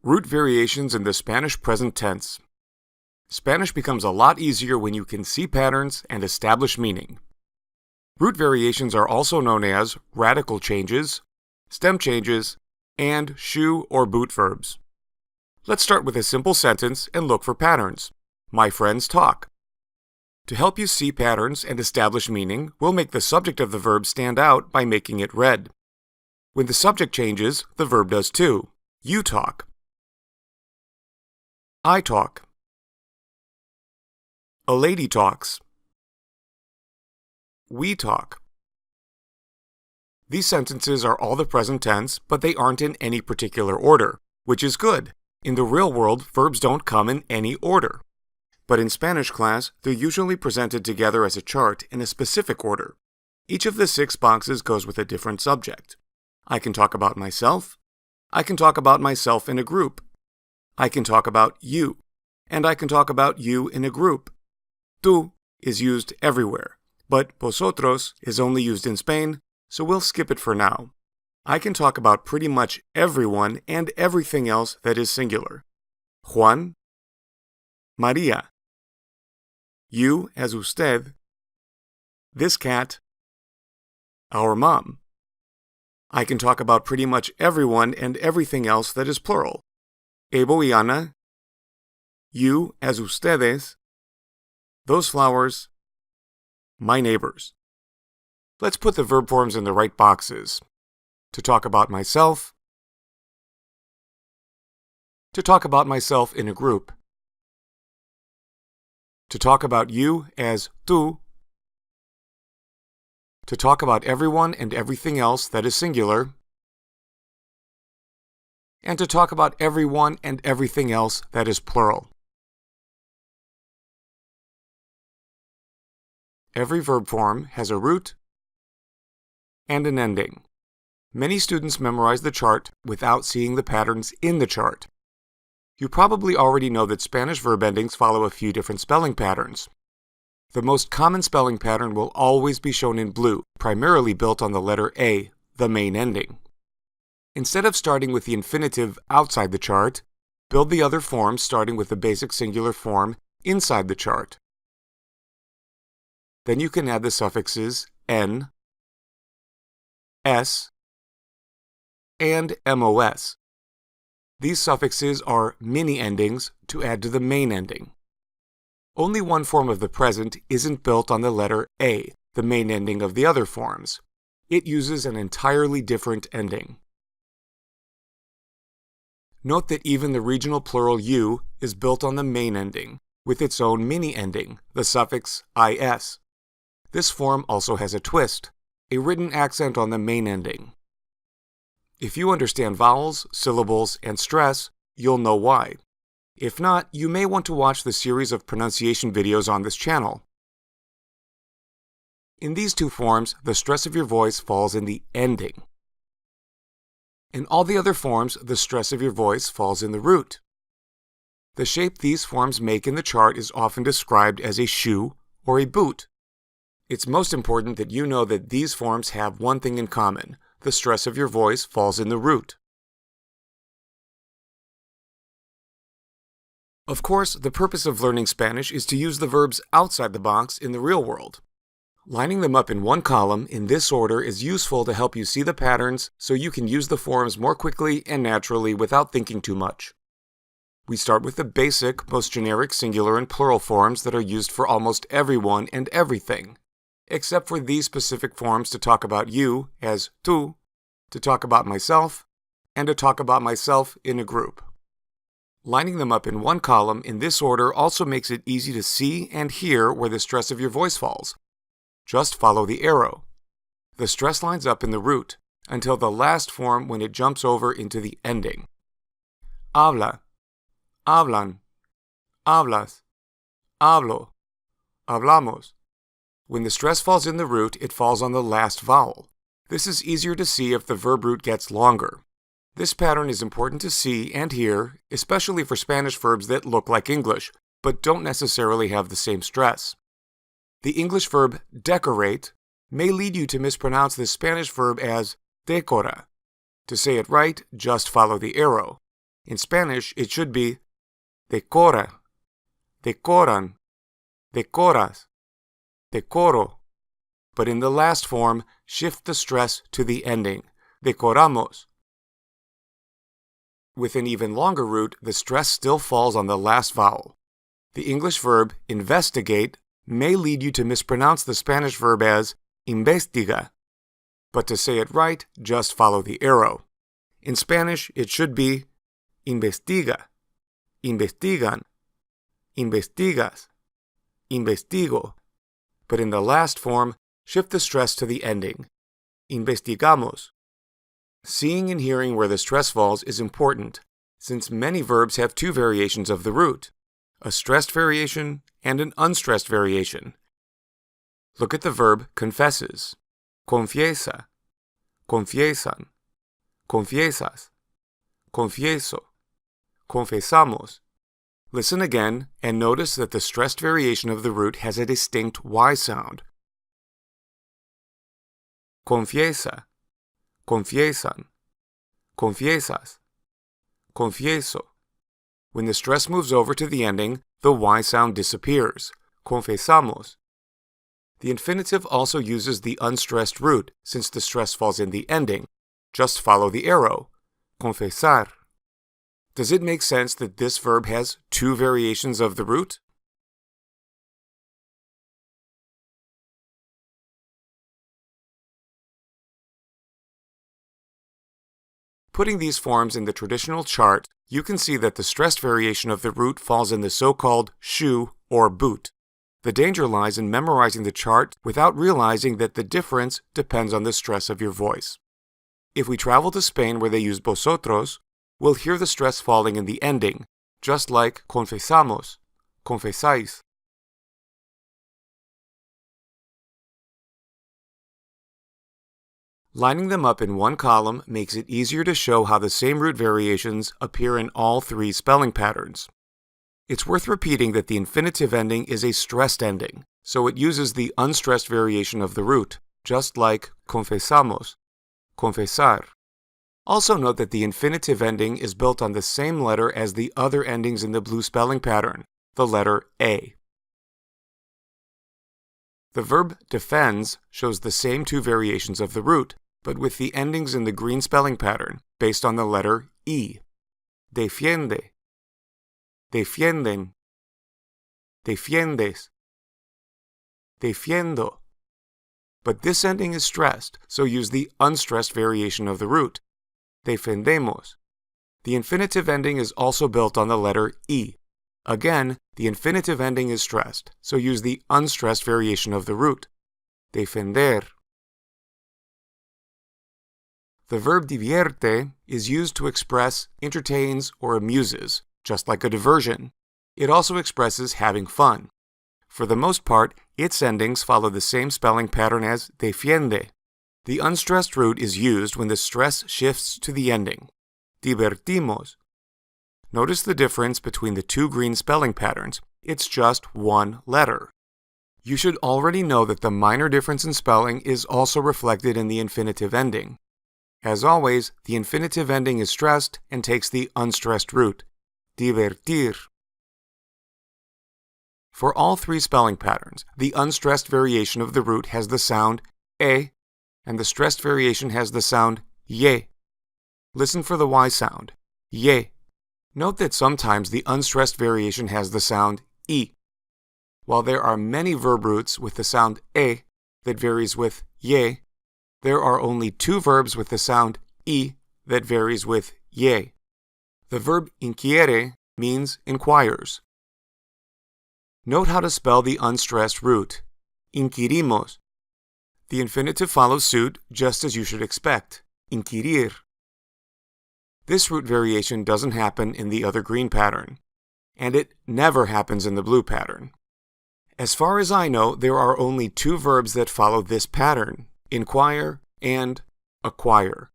Root variations in the Spanish present tense. Spanish becomes a lot easier when you can see patterns and establish meaning. Root variations are also known as radical changes, stem changes, and shoe or boot verbs. Let's start with a simple sentence and look for patterns. My friends talk. To help you see patterns and establish meaning, we'll make the subject of the verb stand out by making it red. When the subject changes, the verb does too. You talk. I talk. A lady talks. We talk. These sentences are all the present tense, but they aren't in any particular order, which is good. In the real world, verbs don't come in any order. But in Spanish class, they're usually presented together as a chart in a specific order. Each of the 6 boxes goes with a different subject. I can talk about myself. I can talk about myself in a group. I can talk about you. And I can talk about you in a group. Tú is used everywhere, but vosotros is only used in Spain, so we'll skip it for now. I can talk about pretty much everyone and everything else that is singular. Juan, Maria. You as usted. This cat. Our mom. I can talk about pretty much everyone and everything else that is plural. Ebo y Ana. You as ustedes. Those flowers. My neighbors. Let's put the verb forms in the right boxes. To talk about myself. To talk about myself in a group. To talk about you as tú. To talk about everyone and everything else that is singular. And to talk about everyone and everything else that is plural. Every verb form has a root and an ending. Many students memorize the chart without seeing the patterns in the chart. You probably already know that Spanish verb endings follow a few different spelling patterns. The most common spelling pattern will always be shown in blue, primarily built on the letter A, the main ending. Instead of starting with the infinitive outside the chart, build the other forms starting with the basic singular form inside the chart. Then you can add the suffixes N, S, and MOS. These suffixes are mini endings to add to the main ending. Only one form of the present isn't built on the letter A, the main ending of the other forms. It uses an entirely different ending. Note that even the regional plural you is built on the main ending, with its own mini ending, the suffix IS. This form also has a twist, a written accent on the main ending. If you understand vowels, syllables, and stress, you'll know why. If not, you may want to watch the series of pronunciation videos on this channel. In these 2 forms, the stress of your voice falls in the ending. In all the other forms, the stress of your voice falls in the root. The shape these forms make in the chart is often described as a shoe or a boot. It's most important that you know that these forms have one thing in common. The stress of your voice falls in the root. Of course, the purpose of learning Spanish is to use the verbs outside the box in the real world. Lining them up in one column in this order is useful to help you see the patterns so you can use the forms more quickly and naturally without thinking too much. We start with the basic, most generic singular and plural forms that are used for almost everyone and everything, except for these specific forms to talk about you as tú, to talk about myself, and to talk about myself in a group. Lining them up in one column in this order also makes it easy to see and hear where the stress of your voice falls. Just follow the arrow. The stress lines up in the root until the last form when it jumps over into the ending. Habla, hablan, hablas, hablo, hablamos. When the stress falls in the root, it falls on the last vowel. This is easier to see if the verb root gets longer. This pattern is important to see and hear, especially for Spanish verbs that look like English, but don't necessarily have the same stress. The English verb decorate may lead you to mispronounce this Spanish verb as decora. To say it right, just follow the arrow. In Spanish, it should be decora, decoran, decoras, decoro. But in the last form, shift the stress to the ending, decoramos. With an even longer root, the stress still falls on the last vowel. The English verb investigate may lead you to mispronounce the Spanish verb as investiga. But to say it right, just follow the arrow. In Spanish, it should be investiga, investigan, investigas, investigo. But in the last form, shift the stress to the ending, investigamos. Seeing and hearing where the stress falls is important, since many verbs have two variations of the root, a stressed variation and an unstressed variation. Look at the verb confesses, confiesa, confiesan, confiesas, confieso, confesamos. Listen again and notice that the stressed variation of the root has a distinct Y sound. Confiesa, confiesan, confiesas, confieso. When the stress moves over to the ending, the Y sound disappears, confesamos. The infinitive also uses the unstressed root since the stress falls in the ending. Just follow the arrow, confesar. Does it make sense that this verb has two variations of the root? Putting these forms in the traditional chart, you can see that the stressed variation of the root falls in the so-called shoe or boot. The danger lies in memorizing the chart without realizing that the difference depends on the stress of your voice. If we travel to Spain where they use vosotros, we'll hear the stress falling in the ending, just like confesamos, confesáis. Lining them up in one column makes it easier to show how the same root variations appear in all three spelling patterns. It's worth repeating that the infinitive ending is a stressed ending, so it uses the unstressed variation of the root, just like confesamos, confesar. Also note that the infinitive ending is built on the same letter as the other endings in the blue spelling pattern, the letter A. The verb defends shows the same two variations of the root, but with the endings in the green spelling pattern, based on the letter E. Defiende, defienden, defiendes, defiendo. But this ending is stressed, so use the unstressed variation of the root, defendemos. The infinitive ending is also built on the letter E. Again, the infinitive ending is stressed, so use the unstressed variation of the root, defender. The verb divierte is used to express entertains or amuses, just like a diversion. It also expresses having fun. For the most part, its endings follow the same spelling pattern as defiende. The unstressed root is used when the stress shifts to the ending, divertimos. Notice the difference between the two green spelling patterns. It's just one letter. You should already know that the minor difference in spelling is also reflected in the infinitive ending. As always, the infinitive ending is stressed and takes the unstressed root, divertir. For all three spelling patterns, the unstressed variation of the root has the sound e, and the stressed variation has the sound ye. Listen for the Y sound, ye. Note that sometimes the unstressed variation has the sound e. While there are many verb roots with the sound e that varies with ye, there are only two verbs with the sound e that varies with ye. The verb inquiere means inquires. Note how to spell the unstressed root, inquirimos. The infinitive follows suit just as you should expect, inquirir. This root variation doesn't happen in the other green pattern, and it never happens in the blue pattern. As far as I know, there are only two verbs that follow this pattern, inquire and acquire,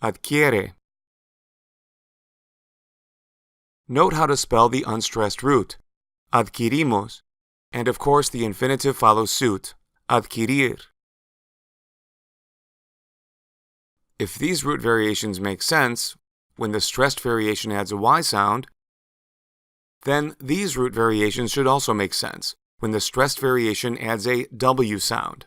adquiere. Note how to spell the unstressed root, adquirimos, and of course the infinitive follows suit, adquirir. If these root variations make sense, when the stressed variation adds a Y sound, then these root variations should also make sense when the stressed variation adds a W sound.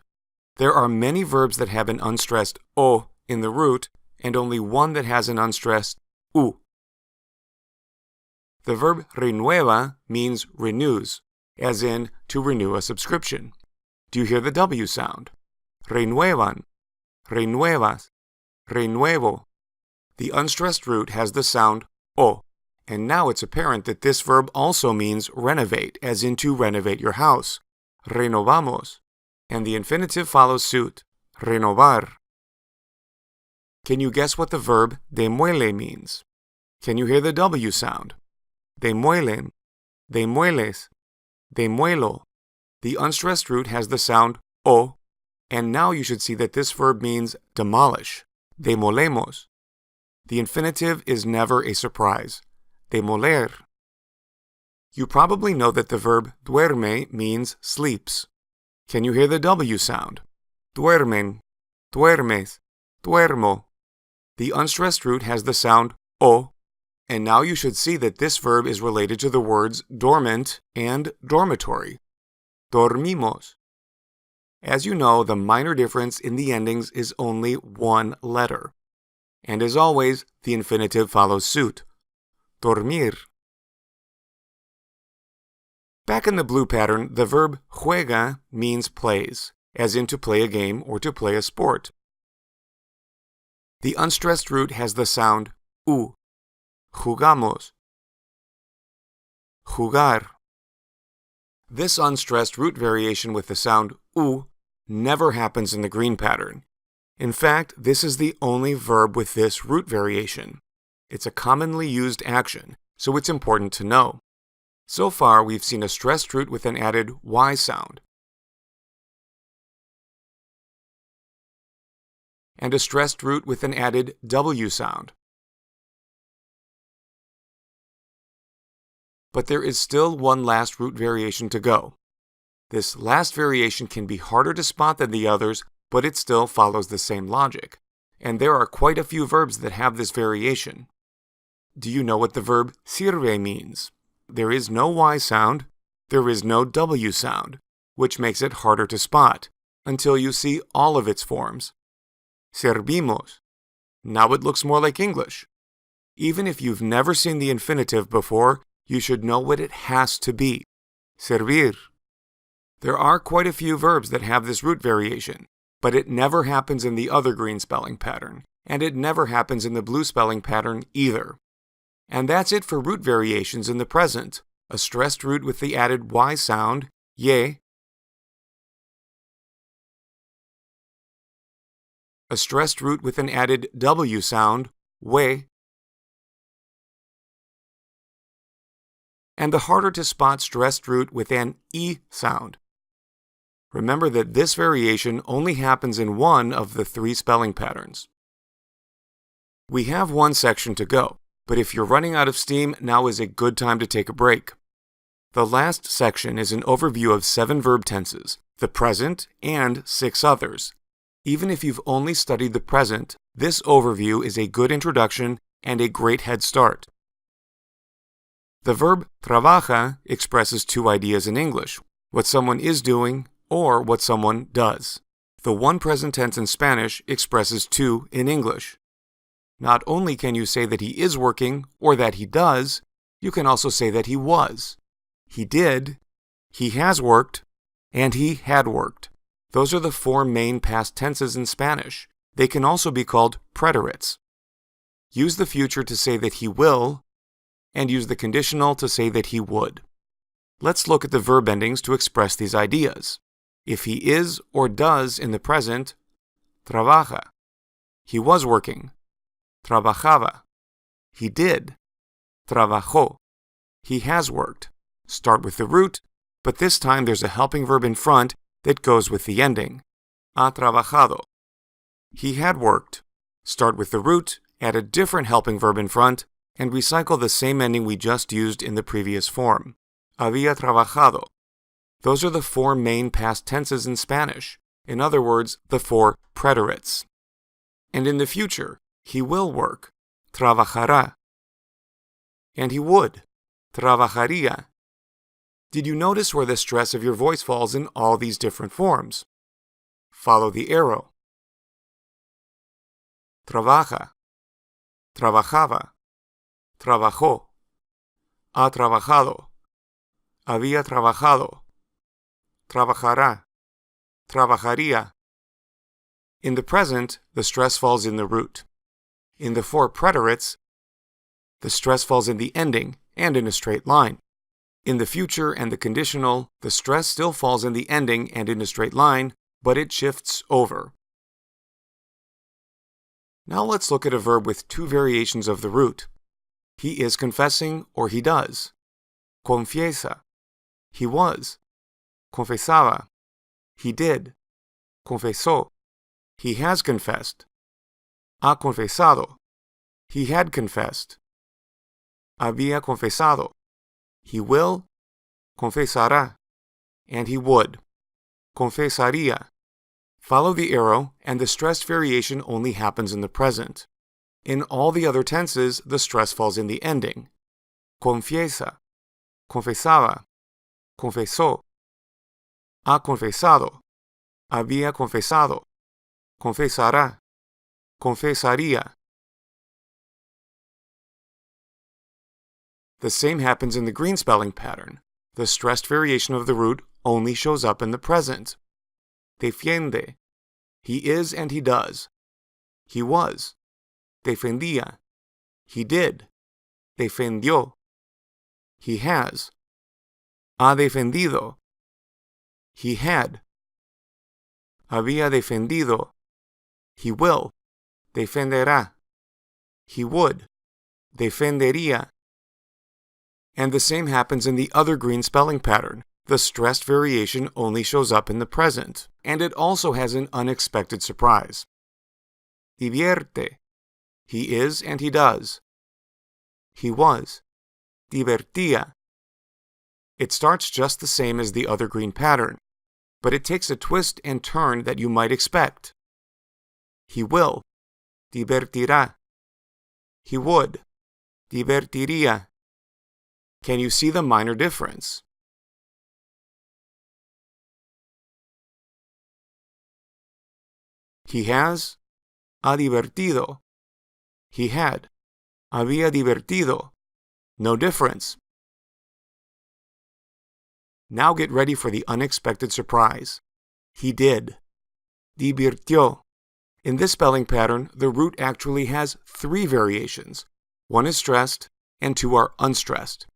There are many verbs that have an unstressed O in the root and only one that has an unstressed U. The verb renueva means renews, as in to renew a subscription. Do you hear the W sound? Renuevan, renuevas, renuevo. The unstressed root has the sound O, and now it's apparent that this verb also means renovate, as in to renovate your house. Renovamos. And the infinitive follows suit. Renovar. Can you guess what the verb demuele means? Can you hear the W sound? Demuelen, demueles, demuelo. The unstressed root has the sound O, and now you should see that this verb means demolish. Demolemos. The infinitive is never a surprise. Demoler. You probably know that the verb duerme means sleeps. Can you hear the W sound? Duermen, duermes, duermo. The unstressed root has the sound O, and now you should see that this verb is related to the words dormant and dormitory. Dormimos. As you know, the minor difference in the endings is only one letter. And as always, the infinitive follows suit. Dormir. Back in the blue pattern, the verb juega means plays, as in to play a game or to play a sport. The unstressed root has the sound U. Jugamos. Jugar. This unstressed root variation with the sound U never happens in the green pattern. In fact, this is the only verb with this root variation. It's a commonly used action, so it's important to know. So far, we've seen a stressed root with an added Y sound, and a stressed root with an added W sound. But there is still one last root variation to go. This last variation can be harder to spot than the others, but it still follows the same logic. And there are quite a few verbs that have this variation. Do you know what the verb sirve means? There is no Y sound, there is no W sound, which makes it harder to spot, until you see all of its forms. Servimos. Now it looks more like English. Even if you've never seen the infinitive before, you should know what it has to be. Servir. There are quite a few verbs that have this root variation, but it never happens in the other green spelling pattern, and it never happens in the blue spelling pattern either. And that's it for root variations in the present. A stressed root with the added Y sound, ye. A stressed root with an added W sound, we. And the harder to spot stressed root with an E sound. Remember that this variation only happens in one of the three spelling patterns. We have one section to go, but if you're running out of steam, now is a good time to take a break. The last section is an overview of 7 verb tenses, the present, and 6 others. Even if you've only studied the present, this overview is a good introduction and a great head start. The verb trabaja expresses 2 ideas in English, what someone is doing or what someone does. The one present tense in Spanish expresses 2 in English. Not only can you say that he is working or that he does, you can also say that he was. He did, he has worked, and he had worked. Those are the 4 main past tenses in Spanish. They can also be called preterites. Use the future to say that he will, and use the conditional to say that he would. Let's look at the verb endings to express these ideas. If he is or does in the present, trabaja. He was working. Trabajaba. He did. Trabajó. He has worked. Start with the root, but this time there's a helping verb in front that goes with the ending. Ha trabajado. He had worked. Start with the root, add a different helping verb in front, and recycle the same ending we just used in the previous form. Había trabajado. Those are the 4 main past tenses in Spanish. In other words, the 4 preterites. And in the future, he will work, trabajará. And he would, trabajaría. Did you notice where the stress of your voice falls in all these different forms? Follow the arrow. Trabaja, trabajaba, trabajó, ha trabajado, había trabajado, trabajará, trabajaría. In the present, the stress falls in the root. In the four preterites, the stress falls in the ending and in a straight line. In the future and the conditional, the stress still falls in the ending and in a straight line, but it shifts over. Now let's look at a verb with two variations of the root. He is confessing or he does. Confiesa. He was. Confesaba. He did. Confesó. He has confessed. Ha confesado. He had confessed. Había confesado. He will. Confesará. And he would. Confesaría. Follow the arrow, and the stressed variation only happens in the present. In all the other tenses, the stress falls in the ending. Confiesa. Confesaba. Confesó. Ha confesado. Había confesado. Confesará. Confesaría. The same happens in the green spelling pattern. The stressed variation of the root only shows up in the present. Defiende. He is and he does. He was. Defendía. He did. Defendió. He has. Ha defendido. He had. Había defendido. He will. Defenderá. He would. Defendería. And the same happens in the other green spelling pattern. The stressed variation only shows up in the present, and it also has an unexpected surprise. Divierte. He is and he does. He was. Divertía. It starts just the same as the other green pattern, but it takes a twist and turn that you might expect. He will. Divertirá. He would. Divertiría. Can you see the minor difference? He has. Ha divertido. He had. Había divertido. No difference. Now get ready for the unexpected surprise. He did. Divirtió. In this spelling pattern, the root actually has three variations. One is stressed, and two are unstressed.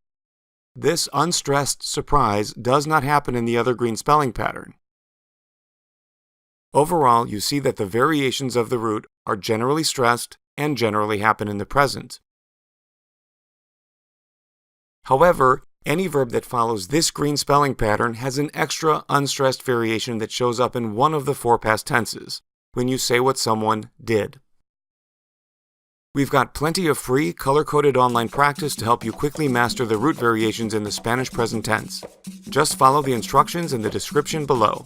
This unstressed surprise does not happen in the other green spelling pattern. Overall, you see that the variations of the root are generally stressed and generally happen in the present. However, any verb that follows this green spelling pattern has an extra unstressed variation that shows up in one of the four past tenses, when you say what someone did. We've got plenty of free, color-coded online practice to help you quickly master the root variations in the Spanish present tense. Just follow the instructions in the description below.